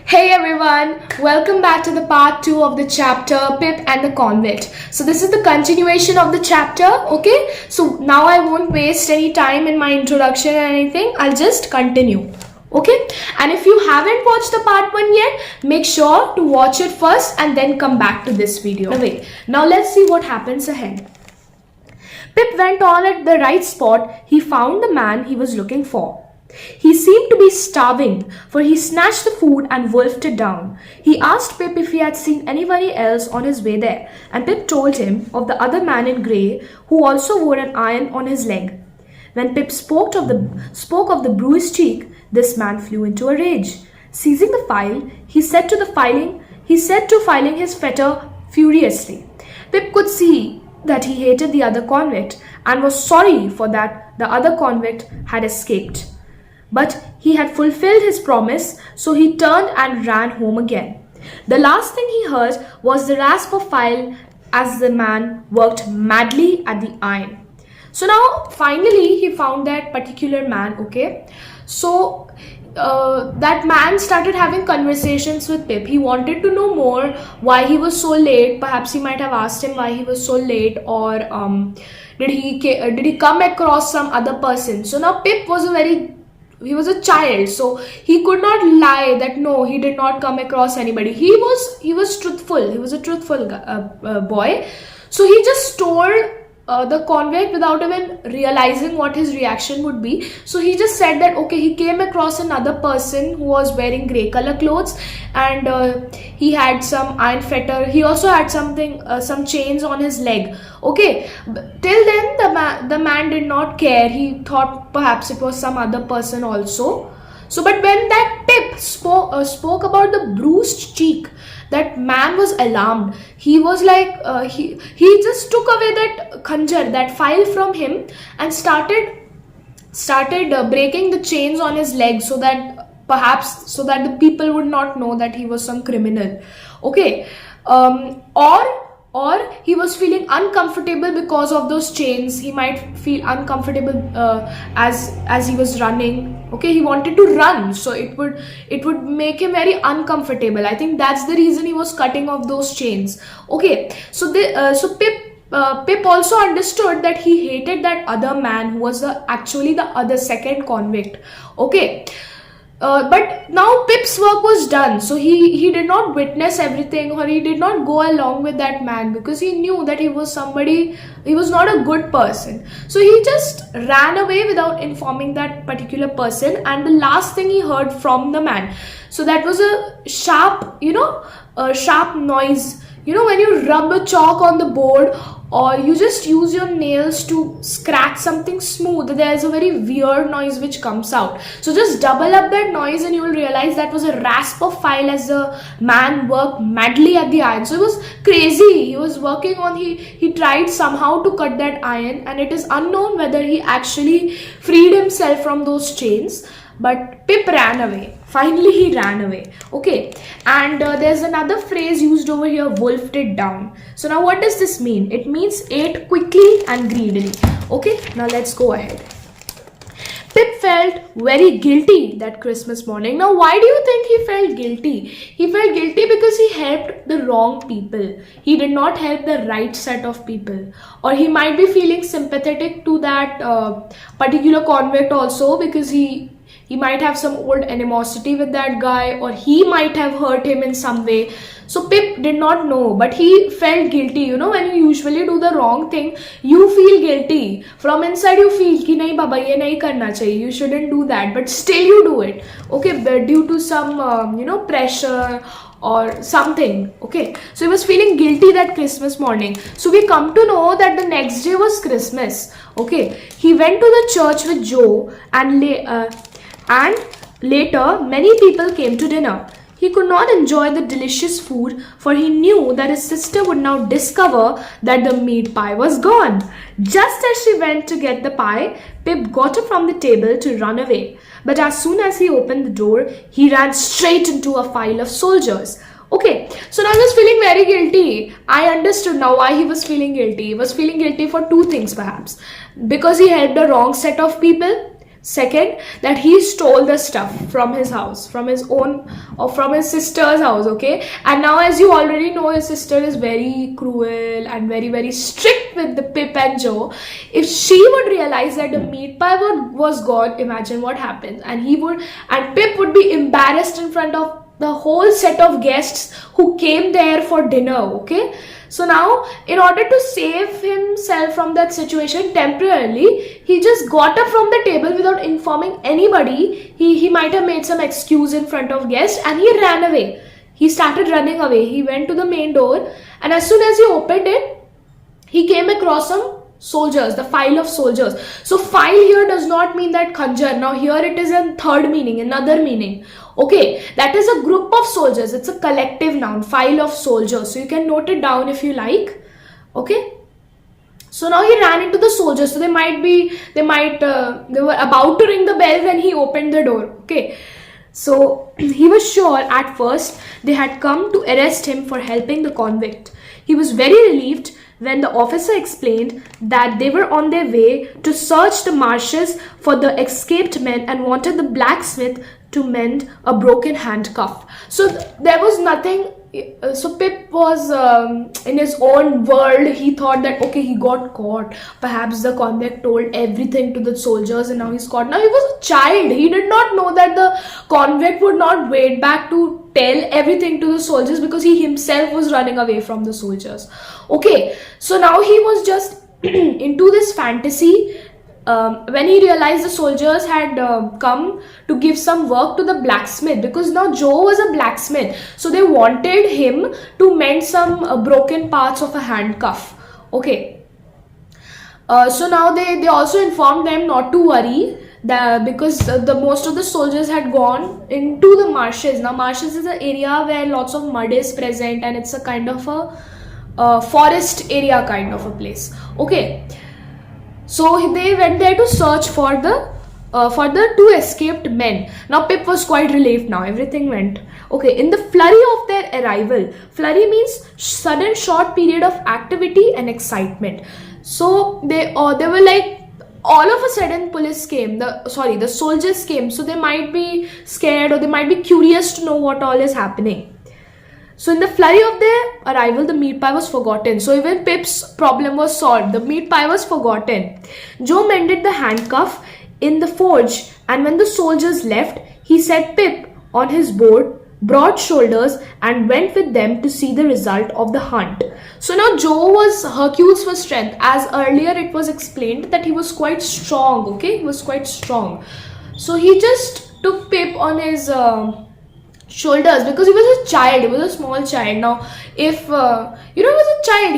Hey everyone, welcome back to the part 2 of the chapter Pip and the Convict. So this is the continuation of the chapter, okay? So now I won't waste any time in my introduction or anything, I'll just continue, okay? And if you haven't watched the part 1 yet, make sure to watch it first and then come back to this video. Now let's see what happens ahead. Pip went on at the right spot. He found the man he was looking for. He seemed to be starving, for he snatched the food and wolfed it down. He asked Pip if he had seen anybody else on his way there, and Pip told him of the other man in grey who also wore an iron on his leg. When Pip spoke of the bruised cheek, this man flew into a rage. Seizing the file, he set to filing his fetter furiously. Pip could see that he hated the other convict and was sorry for that the other convict had escaped. But he had fulfilled his promise, so he turned and ran home again. The last thing he heard was the rasp of file as the man worked madly at the iron. So now finally he found that particular man, okay? So that man started having conversations with Pip. He wanted to know more why he was so late. Perhaps he might have asked him why he was so late, or did he come across some other person. So now Pip was he was a child, so he could not lie that no, he did not come across anybody. He was truthful. He was a truthful boy. So he just told the convict without even realizing what his reaction would be. So he just said that okay, he came across another person who was wearing grey color clothes, and he had some iron fetter. He also had some chains on his leg. Okay, till then the man did not care. He thought perhaps it was some other person also. So but when that Pip spoke about the bruised cheek, that man was alarmed. He was like, he just took away that khanjar, that file from him, and started breaking the chains on his leg, so that the people would not know that he was some criminal. Okay, or he was feeling uncomfortable because of those chains. He might feel uncomfortable as he was running. Okay, he wanted to run, so it would make him very uncomfortable. I think that's the reason he was cutting off those chains. Okay, so Pip also understood that he hated that other man who was actually the other second convict. Okay. But now Pip's work was done, so he did not witness everything, or he did not go along with that man, because he knew that he was not a good person. So he just ran away without informing that particular person, and the last thing he heard from the man, so that was a sharp noise. You know, when you rub a chalk on the board, or you just use your nails to scratch something smooth, there's a very weird noise which comes out. So just double up that noise and you will realize that was a rasp of file as the man worked madly at the iron. So it was crazy. He was working on, he tried somehow to cut that iron, and it is unknown whether he actually freed himself from those chains. But Pip ran away. Finally he ran away. Okay, and there's another phrase used over here, wolfed it down. So now what does this mean? It means ate quickly and greedily. Okay, now let's go ahead. Pip felt very guilty that Christmas morning. Now why do you think he felt guilty? He felt guilty because he helped the wrong people. He did not help the right set of people. Or he might be feeling sympathetic to that particular convict also, because he might have some old animosity with that guy, or he might have hurt him in some way. So Pip did not know, but he felt guilty. You know, when you usually do the wrong thing, you feel guilty. From inside you feel ki nahi baba, ye nahi karna chahiye, you shouldn't do that, but still you do it. Okay, but due to some pressure or something. Okay, so he was feeling guilty that Christmas morning. So we come to know that the next day was Christmas. Okay, he went to the church with Joe, and later many people came to dinner. He could not enjoy the delicious food, for he knew that his sister would now discover that the meat pie was gone. Just as she went to get the pie, Pip got up from the table to run away. But as soon as he opened the door, he ran straight into a file of soldiers. Okay, so now he was feeling very guilty. I understood now why he was feeling guilty. He was feeling guilty for two things perhaps. Because he helped the wrong set of people, Second, that he stole the stuff from his house, from his own or from his sister's house, okay? And now, as you already know, his sister is very cruel and very, very strict with the Pip and Joe. If she would realize that the meat pie was gone, imagine what happens. And Pip would be embarrassed in front of the whole set of guests who came there for dinner, okay? So now, in order to save himself from that situation temporarily, he just got up from the table without informing anybody. He might have made some excuse in front of guests and he ran away. He started running away. He went to the main door, and as soon as he opened it, he came across some soldiers, the file of soldiers. So file here does not mean that khanjar. Now here it is in third meaning, another meaning. Okay, that is a group of soldiers. It's a collective noun, file of soldiers. So you can note it down if you like. Okay. So now he ran into the soldiers. So they were about to ring the bell when he opened the door. Okay. So he was sure at first they had come to arrest him for helping the convict. He was very relieved when the officer explained that they were on their way to search the marshes for the escaped men and wanted the blacksmith to mend a broken handcuff. So there was nothing. So Pip was in his own world. He thought that, okay, he got caught. Perhaps the convict told everything to the soldiers and now he's caught. Now he was a child. He did not know that the convict would not wait back to tell everything to the soldiers because he himself was running away from the soldiers. Okay, so now he was just into this fantasy. When he realized the soldiers had come to give some work to the blacksmith, because now Joe was a blacksmith, so they wanted him to mend some broken parts of a handcuff. Okay, so now they also informed them not to worry, because the most of the soldiers had gone into the marshes. Now marshes is an area where lots of mud is present and it's a kind of a forest area kind of a place. Okay. So they went there to search for the two escaped men. Now Pip was quite relieved now. Everything went okay. In the flurry of their arrival, flurry means sudden short period of activity and excitement. So they were like, all of a sudden police came, the soldiers came. So they might be scared or they might be curious to know what all is happening. So in the flurry of their arrival, the meat pie was forgotten. So even Pip's problem was solved. The meat pie was forgotten. Joe mended the handcuff in the forge, and when the soldiers left, he set Pip on his board, broad shoulders, and went with them to see the result of the hunt. So now Joe was Hercules for strength. As earlier it was explained that he was quite strong. Okay, he was quite strong. So he just took Pip on his shoulders because he was a child. He was a small child. Now if he was a child,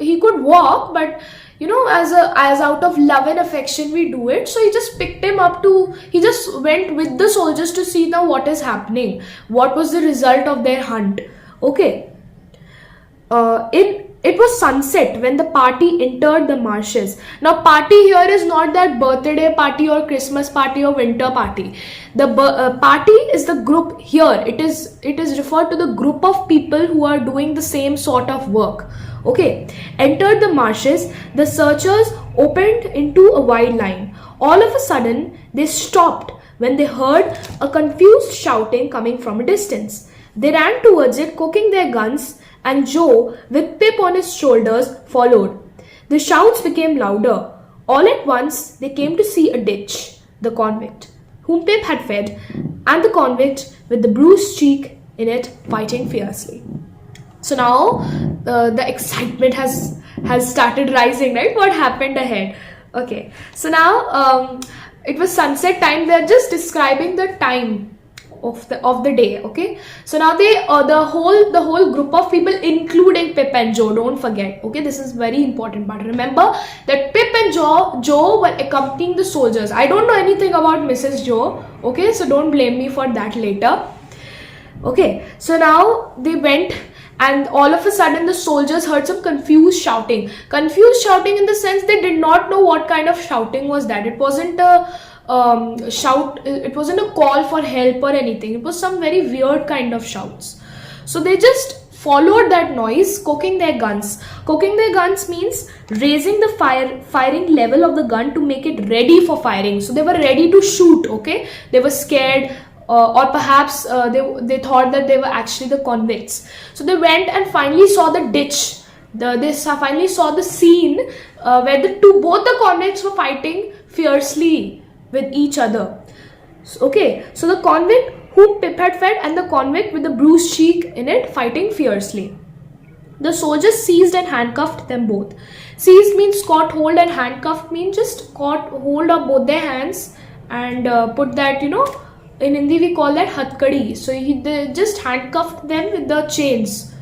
he could walk, but as out of love and affection we do it. So he just picked him up he just went with the soldiers to see now what is happening, what was the result of their hunt. Okay, it was sunset when the party entered the marshes. Now party here is not that birthday party or Christmas party or winter party. The party is the group here. It is referred to the group of people who are doing the same sort of work. Okay, entered the marshes, the searchers opened into a wide line. All of a sudden they stopped when they heard a confused shouting coming from a distance. They ran towards it, cocking their guns, and Joe, with Pip on his shoulders, followed. The shouts became louder. All at once, they came to see a ditch, the convict, whom Pip had fed, and the convict with the bruised cheek in it, fighting fiercely. So now, the excitement has started rising, right? What happened ahead? Okay, so now, it was sunset time. They're just describing the time of the day. Okay, so now the whole group of people, including Pip and Joe, don't forget. Okay, this is very important part. Remember that Pip and Joe were accompanying the soldiers. I don't know anything about Mrs. Joe. Okay, so don't blame me for that later. Okay, so now they went, and all of a sudden the soldiers heard some confused shouting in the sense they did not know what kind of shouting was that. It wasn't a shout, it wasn't a call for help or anything. It was some very weird kind of shouts. So they just followed that noise, cocking their guns. Cocking their guns means raising the firing level of the gun to make it ready for firing. So they were ready to shoot, okay? They were scared, or perhaps they thought that they were actually the convicts. So they went and finally saw the ditch. They finally saw the scene where both the convicts were fighting fiercely with each other. Okay, so the convict who Pip had fed and the convict with the bruised cheek in it fighting fiercely. The soldiers seized and handcuffed them both. Seized means caught hold, and handcuffed means just caught hold of both their hands and put that, in Hindi we call that hatkadi. So they just handcuffed them with the chains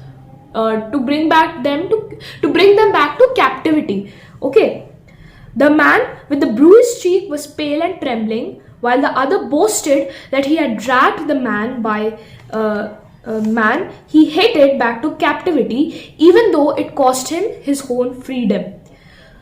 to bring them back to captivity. Okay, the man with the bruised cheek was pale and trembling, while the other boasted that he had dragged the man he hated back to captivity, even though it cost him his own freedom.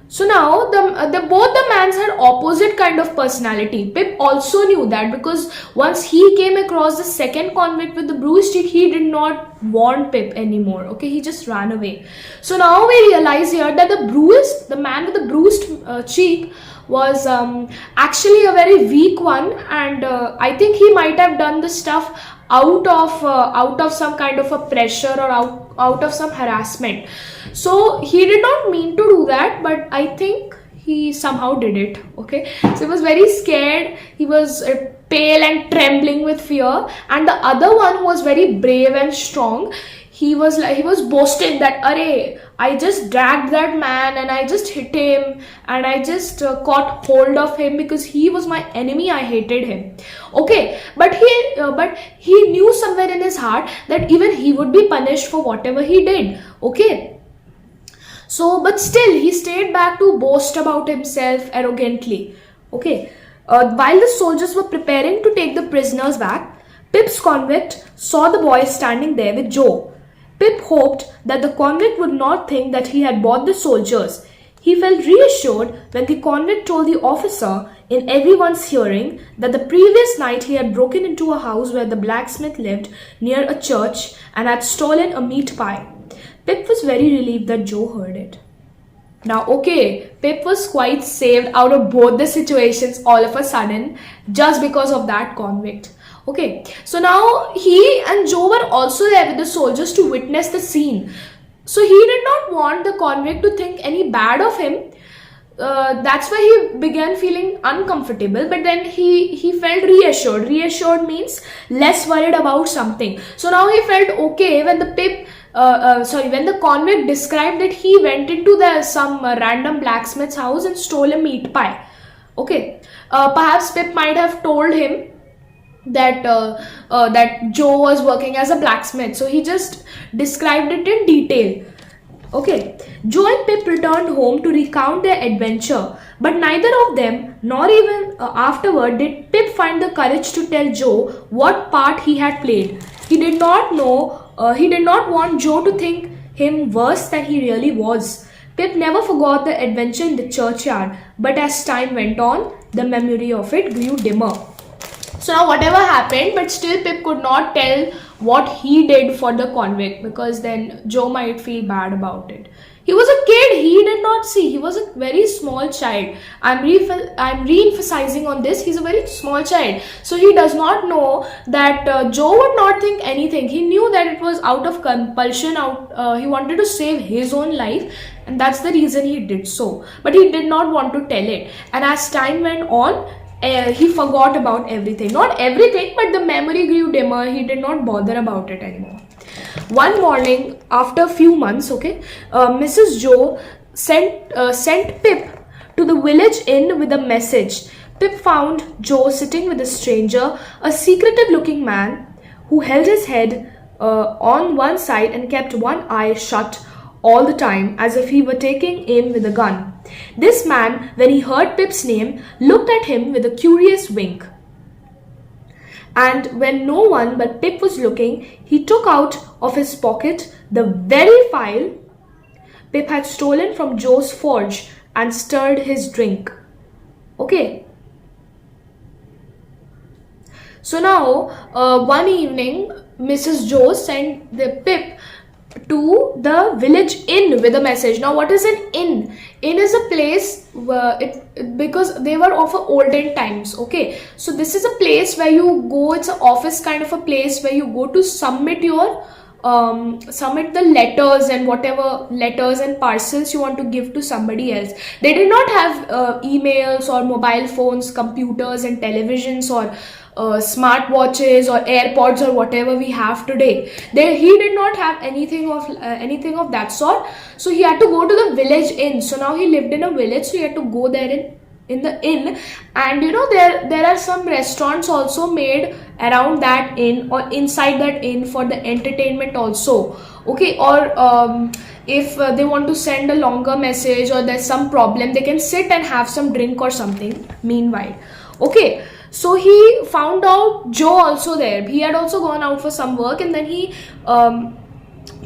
So now both the mans had opposite kind of personality. Pip also knew that, because once he came across the second convict with the bruised cheek, he did not want Pip anymore. Okay, he just ran away. So now we realize here that the man with the bruised cheek was actually a very weak one, and I think he might have done the stuff out of some kind of a pressure or out of some harassment. So he did not mean to do that, but I think he somehow did it. Okay, so he was very scared. He was pale and trembling with fear, and the other one who was very brave and strong, he was boasting that, "Arey, I just dragged that man and I just hit him and I just caught hold of him because he was my enemy. I hated him." Okay, but he knew somewhere in his heart that even he would be punished for whatever he did. Okay, so but still he stayed back to boast about himself arrogantly. Okay, while the soldiers were preparing to take the prisoners back, Pip's convict saw the boy standing there with Joe. Pip hoped that the convict would not think that he had bought the soldiers. He felt reassured when the convict told the officer in everyone's hearing that the previous night he had broken into a house where the blacksmith lived near a church and had stolen a meat pie. Pip was very relieved that Joe heard it. Now, okay, Pip was quite saved out of both the situations all of a sudden just because of that convict. Okay, so now he and Joe were also there with the soldiers to witness the scene. So he did not want the convict to think any bad of him. That's why he began feeling uncomfortable, but then he felt reassured. Reassured means less worried about something. So now he felt okay when when the convict described that he went into some random blacksmith's house and stole a meat pie. Okay, perhaps Pip might have told him that Joe was working as a blacksmith, so he just described it in detail. Okay, Joe and Pip returned home to recount their adventure, but neither of them, nor even afterward, did Pip find the courage to tell Joe what part he had played. He did not want Joe to think him worse than he really was. Pip never forgot the adventure in the churchyard, but as time went on, the memory of it grew dimmer. So now whatever happened, but still Pip could not tell what he did for the convict, because then Joe might feel bad about it. He was a kid, he did not see, he was a very small child. I'm re-emphasizing on this, he's a very small child. So he does not know that Joe would not think anything. He knew that it was out of compulsion, he wanted to save his own life, and that's the reason he did so. But he did not want to tell it. And as time went on, he forgot about everything. Not everything, but the memory grew dimmer. He did not bother about it anymore. One morning, after a few months, Mrs. Joe sent Pip to the village inn with a message. Pip found Joe sitting with a stranger, a secretive-looking man who held his head on one side and kept one eye shut all the time, as if he were taking aim with a gun. This man, when he heard Pip's name, looked at him with a curious wink. And when no one but Pip was looking, he took out of his pocket the very file Pip had stolen from Joe's forge and stirred his drink. Okay. So now, one evening, Mrs. Joe sent the Pip to the village inn with a message. Now, what is an inn? Inn is a place where because they were of olden times. Okay, so this is a place where you go. It's an office kind of a place where you go to submit your submit the letters and whatever letters and parcels you want to give to somebody else. They did not have emails or mobile phones, computers and televisions or smartwatches or AirPods or whatever we have today. He did not have anything of that sort. So he had to go to the village inn. So now he lived in a village, so he had to go there in the inn. And there are some restaurants also made around that inn or inside that inn for the entertainment also. Okay, or if they want to send a longer message or there's some problem, they can sit and have some drink or something meanwhile. Okay, so he found out Joe also there. He had also gone out for some work, and then he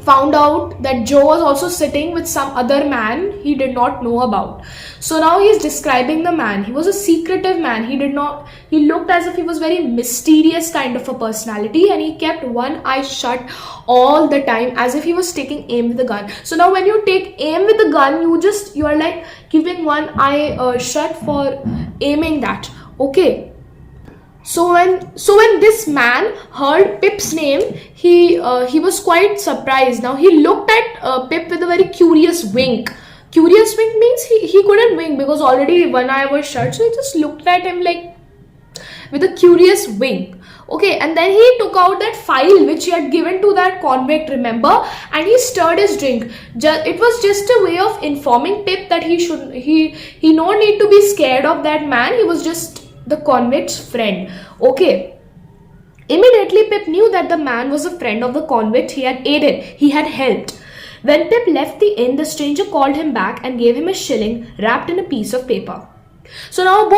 found out that Joe was also sitting with some other man he did not know about. So now he's describing the man. He was a secretive man. He looked as if he was very mysterious kind of a personality, and he kept one eye shut all the time as if he was taking aim with the gun. So now when you take aim with the gun, you are like keeping one eye shut for aiming that. Okay. So when this man heard Pip's name, he was quite surprised. Now he looked at Pip with a very curious wink. Curious wink means he couldn't wink because already one eye was shut. So he just looked at him like with a curious wink. Okay, and then he took out that file which he had given to that convict, remember, and he stirred his drink. It was just a way of informing Pip that he no need to be scared of that man. He was just the convict's friend. Okay. Immediately Pip knew that the man was a friend of the convict he had aided, he had helped. When Pip left the inn, the stranger called him back and gave him a shilling wrapped in a piece of paper. So now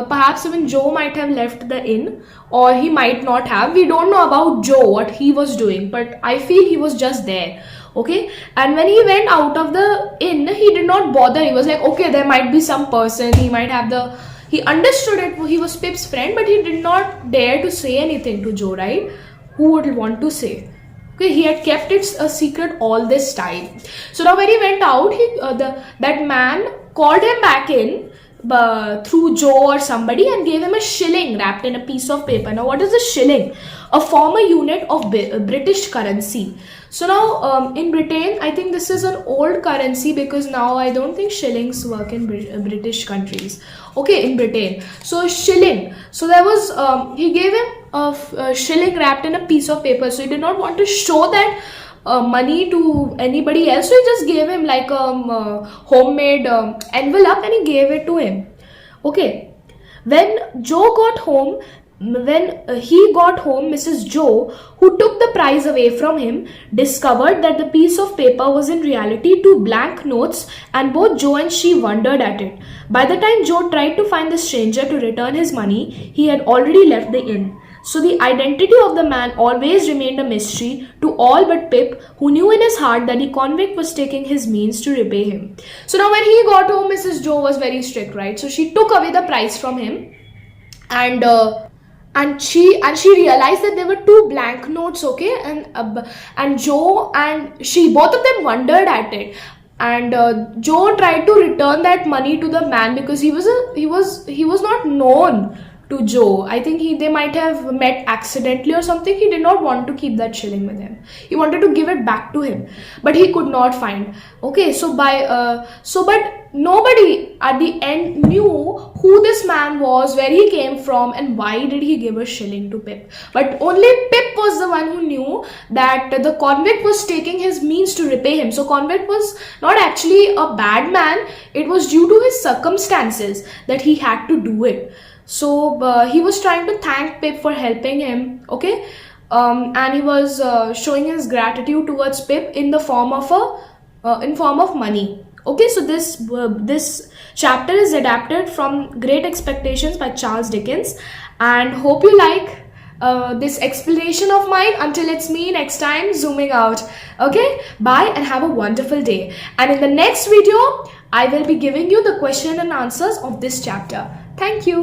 perhaps even Joe might have left the inn, or he might not have. We don't know about Joe, what he was doing, but I feel he was just there. Okay, and when he went out of the inn, he did not bother. He was like, okay, there might be some person, he understood it, he was Pip's friend, but he did not dare to say anything to Joe, right? Who would want to say? Okay, he had kept it a secret all this time. So now when he went out, that man called him back in through Joe or somebody and gave him a shilling wrapped in a piece of paper. Now what is a shilling? A former unit of British currency. So now in Britain, I think this is an old currency because now I don't think shillings work in British countries. Okay, in Britain. So shilling. So there was, he gave him a shilling wrapped in a piece of paper. So he did not want to show that money to anybody else. So he just gave him like a homemade envelope and he gave it to him. Okay. When he got home, Mrs. Joe, who took the prize away from him, discovered that the piece of paper was in reality 2 blank notes, and both Joe and she wondered at it. By the time Joe tried to find the stranger to return his money, he had already left the inn. So the identity of the man always remained a mystery to all but Pip, who knew in his heart that the convict was taking his means to repay him. So now when he got home, Mrs. Joe was very strict, right? So she took away the prize from him, and she realized that there were 2 blank notes. Okay, and Joe and she, both of them wondered at it. And Joe tried to return that money to the man because he was not known to Joe. I think they might have met accidentally or something. He did not want to keep that shilling with him. He wanted to give it back to him, but he could not find. Okay, but nobody at the end knew who this man was, where he came from, and why did he give a shilling to Pip. But only Pip was the one who knew that the convict was taking his means to repay him. So convict was not actually a bad man. It was due to his circumstances that he had to do it. So he was trying to thank Pip for helping him. Okay, and he was showing his gratitude towards Pip in the form of money. Okay, so this chapter is adapted from Great Expectations by Charles Dickens, and hope you like this explanation of mine. Until it's me next time zooming out. Okay, bye and have a wonderful day. And in the next video, I will be giving you the question and answers of this chapter. Thank you.